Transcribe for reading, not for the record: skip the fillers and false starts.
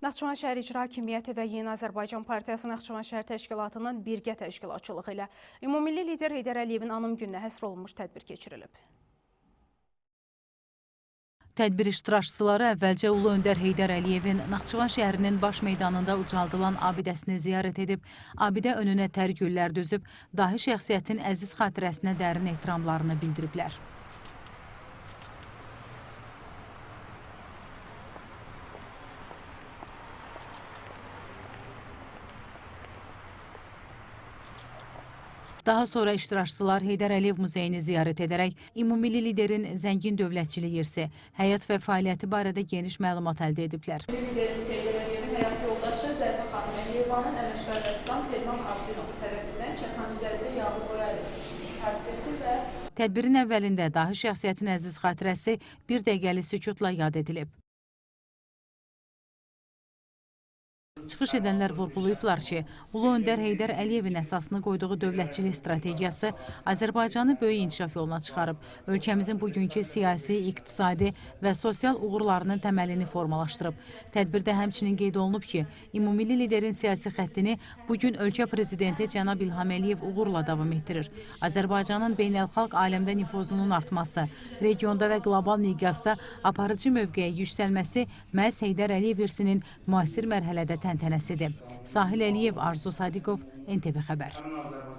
Naxçıvan şəhər İcra Hakimiyyəti və Yeni Azərbaycan Partiyası Naxçıvan şəhər təşkilatının birgə təşkilatçılığı ilə Ümummilli lider Heydər Əliyevin anım gününə həsr olunmuş tədbir keçirilib. Tədbir iştirakçıları əvvəlcə Ulu Öndər Heydər Əliyevin Naxçıvan şəhərinin baş meydanında ucaldılan abidəsini ziyarət edib, abidə önünə tər güllər düzüb, dahi şəxsiyyətin əziz xatirəsinə dərin ehtiramlarını bildiriblər. Daha sonra iştirakçılar Heydər Əliyev muzeyini ziyarət edərək ümummilli liderin zəngin dövlətçilik irsi, həyat və fəaliyyəti barədə geniş məlumat əldə ediblər. Liderimiz Heydər Əliyevin həyat yoldaşı Zərfə xanım Əliyevanın əməkdar rəssam Telman Abdinov tərəfindən çəxan üzərində yağlı boya ilə seçilmiş portreti və Tədbirin əvvəlində dahi şəxsiyyətin əziz xatirəsi bir dəqiqəlik sükutla yad edilib. Çıxış edənlər vurğulayıblar ki, Ulu Öndər Heydər Əliyevin əsasını qoyduğu dövlətçilik strategiyası Azərbaycanı böyük inkişaf yoluna çıxarıb, ölkəmizin bugünkü siyasi, iqtisadi və sosial uğurlarının təməlini formalaşdırıb. Tədbirdə həmçinin qeyd olunub ki, ümummilli liderin siyasi xəttini bugün ölkə prezidenti cənab İlham Əliyev uğurla davam etdirir. Azərbaycanın beynəlxalq aləmdə nüfuzunun artması, regionda və qlobal miqyasda aparıcı mövqeyə yüksəlməsi məhz Heydər Əliyev irsinin müasir mərhələdə təntənəsidir. Sahil Əliyev, Arzu Sadiqov, NTV Xəbər.